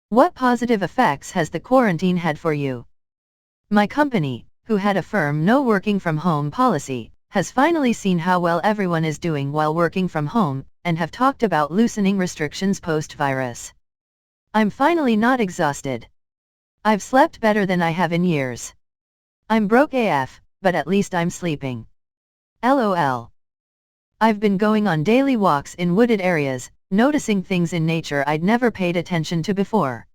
What positive effects has the quarantine had for you? My company, who had a firm no working from home policy, has finally seen how well everyone is doing while working from home, and have talked about loosening restrictions post-virus. I'm finally not exhausted. I've slept better than I have in years. I'm broke AF, but at least I'm sleeping. LOL. I've been going on daily walks in wooded areas, noticing things in nature I'd never paid attention to before.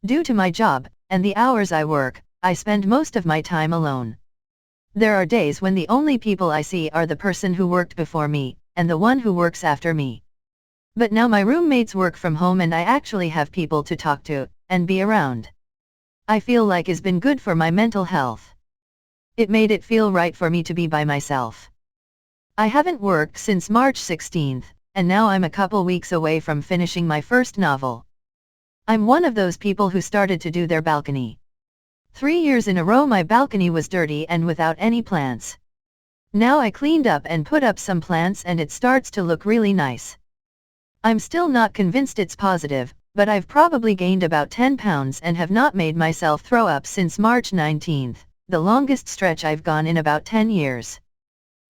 Due to my job, and the hours I work, I spend most of my time alone. There are days when the only people I see are the person who worked before me, and the one who works after me. But now my roommates work from home and I actually have people to talk to, and be around. I feel like it's been good for my mental health. It made it feel right for me to be by myself. I haven't worked since March 16th, and now I'm a couple weeks away from finishing my first novel. I'm one of those people who started to do their balcony. 3 years in a row my balcony was dirty and without any plants. Now I cleaned up and put up some plants and it starts to look really nice. I'm still not convinced it's positive, but I've probably gained about 10 pounds and have not made myself throw up since March 19th, the longest stretch I've gone in about 10 years.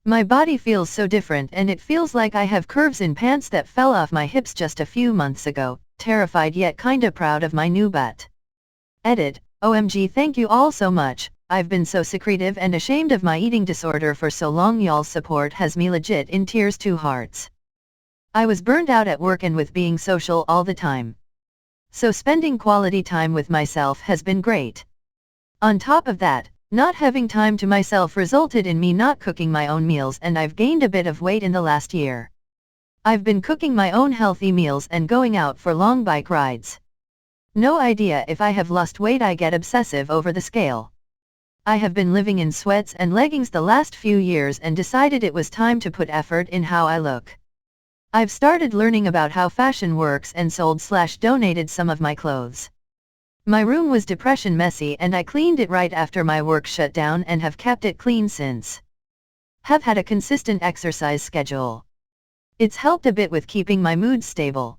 My body feels so different and it feels like I have curves in pants that fell off my hips just a few months ago, terrified yet kinda proud of my new butt. Edit. OMG, thank you all so much. I've been so secretive and ashamed of my eating disorder for so long. Y'all's support has me legit in tears. 2 hearts. I was burned out at work and with being social all the time. So spending quality time with myself has been great. On top of that, not having time to myself resulted in me not cooking my own meals and I've gained a bit of weight in the last year. I've been cooking my own healthy meals and going out for long bike rides. No idea if I have lost weight. I get obsessive over the scale. I have been living in sweats and leggings the last few years and decided it was time to put effort in how I look. I've started learning about how fashion works and sold/donated some of my clothes. My room was depression messy and I cleaned it right after my work shut down and have kept it clean since. Have had a consistent exercise schedule. It's helped a bit with keeping my mood stable.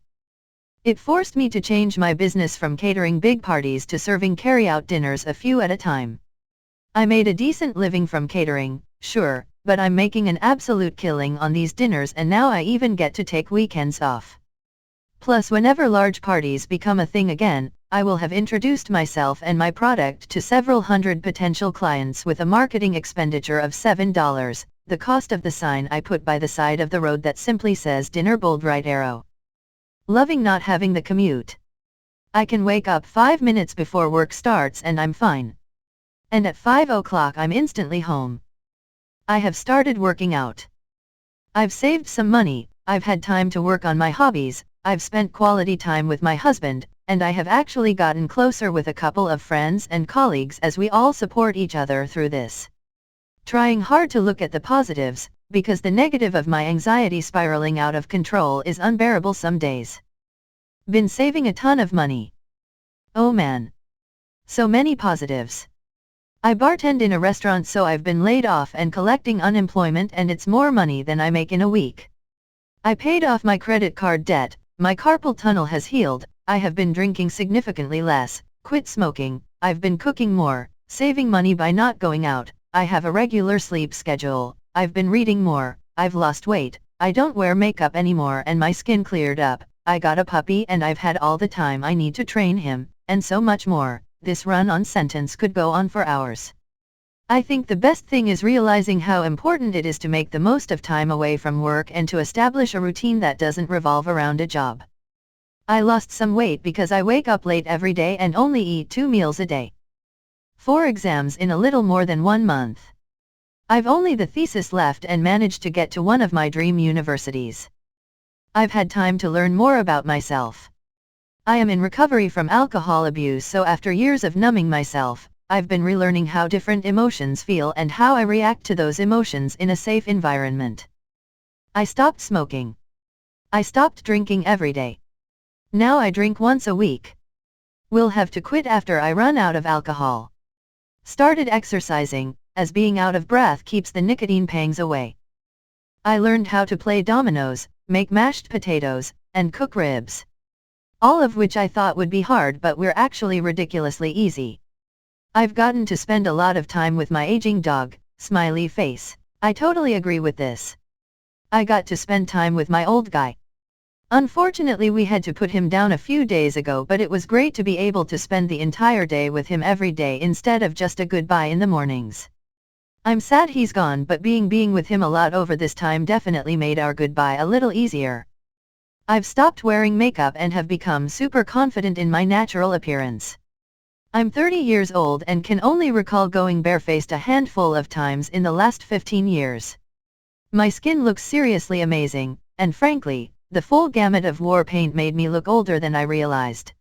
It forced me to change my business from catering big parties to serving carry-out dinners a few at a time. I made a decent living from catering, sure, but I'm making an absolute killing on these dinners and now I even get to take weekends off. Plus whenever large parties become a thing again, I will have introduced myself and my product to several hundred potential clients with a marketing expenditure of $7, the cost of the sign I put by the side of the road that simply says dinner bold right arrow. Loving not having the commute. I can wake up 5 minutes before work starts and I'm fine. And at 5 o'clock I'm instantly home. I have started working out. I've saved some money, I've had time to work on my hobbies, I've spent quality time with my husband, and I have actually gotten closer with a couple of friends and colleagues as we all support each other through this. Trying hard to look at the positives, because the negative of my anxiety spiraling out of control is unbearable some days. Been saving a ton of money. Oh man. So many positives. I bartend in a restaurant so I've been laid off and collecting unemployment and it's more money than I make in a week. I paid off my credit card debt, my carpal tunnel has healed, I have been drinking significantly less, quit smoking, I've been cooking more, saving money by not going out, I have a regular sleep schedule, I've been reading more, I've lost weight, I don't wear makeup anymore and my skin cleared up, I got a puppy and I've had all the time I need to train him, and so much more. This run-on sentence could go on for hours. I think the best thing is realizing how important it is to make the most of time away from work and to establish a routine that doesn't revolve around a job. I lost some weight because I wake up late every day and only eat 2 meals a day. 4 exams in a little more than 1 month. I've only the thesis left and managed to get to one of my dream universities. I've had time to learn more about myself. I am in recovery from alcohol abuse, so after years of numbing myself, I've been relearning how different emotions feel and how I react to those emotions in a safe environment. I stopped smoking. I stopped drinking every day. Now I drink once a week. Will have to quit after I run out of alcohol. Started exercising, as being out of breath keeps the nicotine pangs away. I learned how to play dominoes, make mashed potatoes, and cook ribs. All of which I thought would be hard but were actually ridiculously easy. I've gotten to spend a lot of time with my aging dog, smiley face. I totally agree with this. I got to spend time with my old guy. Unfortunately we had to put him down a few days ago, but it was great to be able to spend the entire day with him every day instead of just a goodbye in the mornings. I'm sad he's gone, but being with him a lot over this time definitely made our goodbye a little easier. I've stopped wearing makeup and have become super confident in my natural appearance. I'm 30 years old and can only recall going barefaced a handful of times in the last 15 years. My skin looks seriously amazing, and frankly, the full gamut of war paint made me look older than I realized.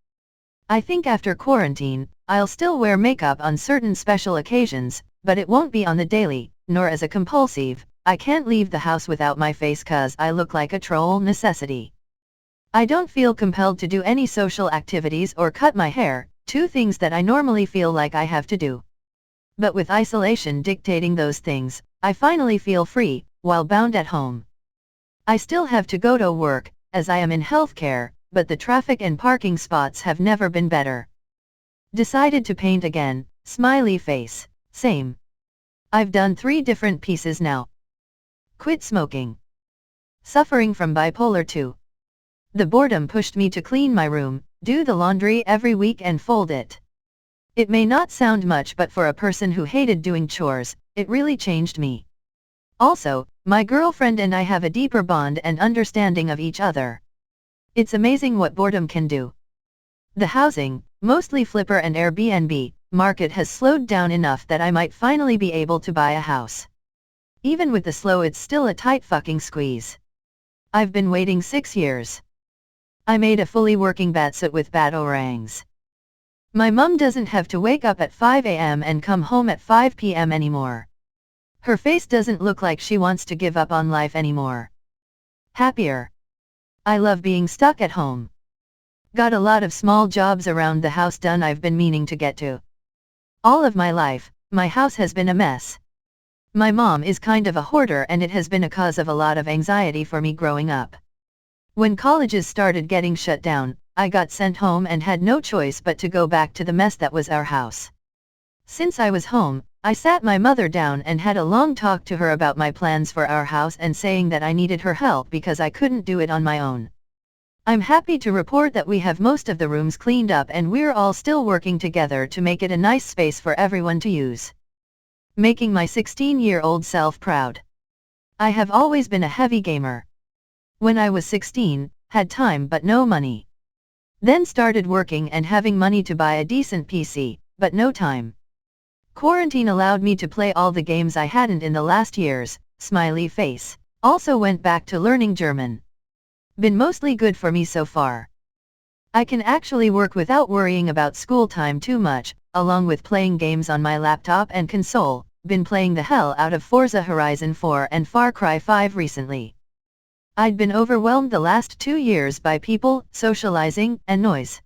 I think after quarantine, I'll still wear makeup on certain special occasions, but it won't be on the daily, nor as a compulsive. I can't leave the house without my face 'cause I look like a troll necessity. I don't feel compelled to do any social activities or cut my hair, two things that I normally feel like I have to do. But with isolation dictating those things, I finally feel free, while bound at home. I still have to go to work, as I am in healthcare, but the traffic and parking spots have never been better. Decided to paint again, smiley face, same. I've done 3 different pieces now. Quit smoking. Suffering from bipolar 2. The boredom pushed me to clean my room, do the laundry every week and fold it. It may not sound much, but for a person who hated doing chores, it really changed me. Also, my girlfriend and I have a deeper bond and understanding of each other. It's amazing what boredom can do. The housing, mostly Flipper and Airbnb, market has slowed down enough that I might finally be able to buy a house. Even with the slow, it's still a tight fucking squeeze. I've been waiting 6 years. I made a fully working batsuit with batarangs. My mum doesn't have to wake up at 5 a.m. and come home at 5 p.m. anymore. Her face doesn't look like she wants to give up on life anymore. Happier. I love being stuck at home. Got a lot of small jobs around the house done I've been meaning to get to. All of my life, my house has been a mess. My mom is kind of a hoarder and it has been a cause of a lot of anxiety for me growing up. When colleges started getting shut down, I got sent home and had no choice but to go back to the mess that was our house. Since I was home, I sat my mother down and had a long talk to her about my plans for our house and saying that I needed her help because I couldn't do it on my own. I'm happy to report that we have most of the rooms cleaned up and we're all still working together to make it a nice space for everyone to use. Making my 16-year-old self proud. I have always been a heavy gamer. When I was 16, had time but no money. Then started working and having money to buy a decent PC, but no time. Quarantine allowed me to play all the games I hadn't in the last years, smiley face. Also went back to learning German. Been mostly good for me so far. I can actually work without worrying about school time too much, along with playing games on my laptop and console. Been playing the hell out of Forza Horizon 4 and Far Cry 5 recently. I'd been overwhelmed the last 2 years by people, socializing, and noise.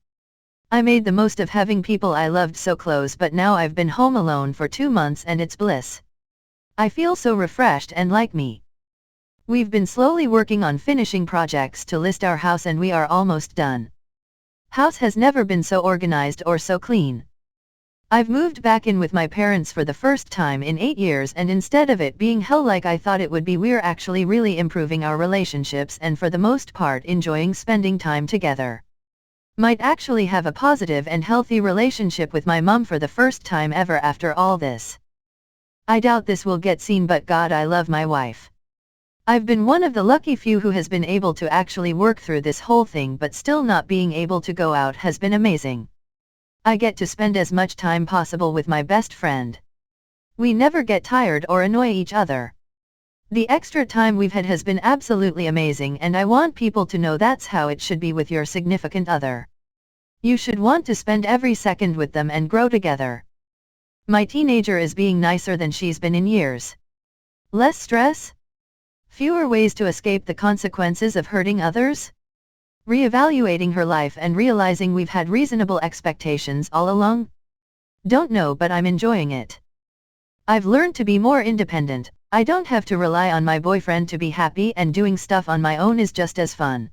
I made the most of having people I loved so close, but now I've been home alone for 2 months and it's bliss. I feel so refreshed and like me. We've been slowly working on finishing projects to list our house and we are almost done. House has never been so organized or so clean. I've moved back in with my parents for the first time in 8 years and instead of it being hell like I thought it would be, we're actually really improving our relationships and for the most part enjoying spending time together. Might actually have a positive and healthy relationship with my mum for the first time ever after all this. I doubt this will get seen, but God, I love my wife. I've been one of the lucky few who has been able to actually work through this whole thing, but still not being able to go out has been amazing. I get to spend as much time possible with my best friend. We never get tired or annoy each other. The extra time we've had has been absolutely amazing, and I want people to know that's how it should be with your significant other. You should want to spend every second with them and grow together. My teenager is being nicer than she's been in years. Less stress? Fewer ways to escape the consequences of hurting others? Reevaluating her life and realizing we've had reasonable expectations all along? Don't know, but I'm enjoying it. I've learned to be more independent. I don't have to rely on my boyfriend to be happy, and doing stuff on my own is just as fun.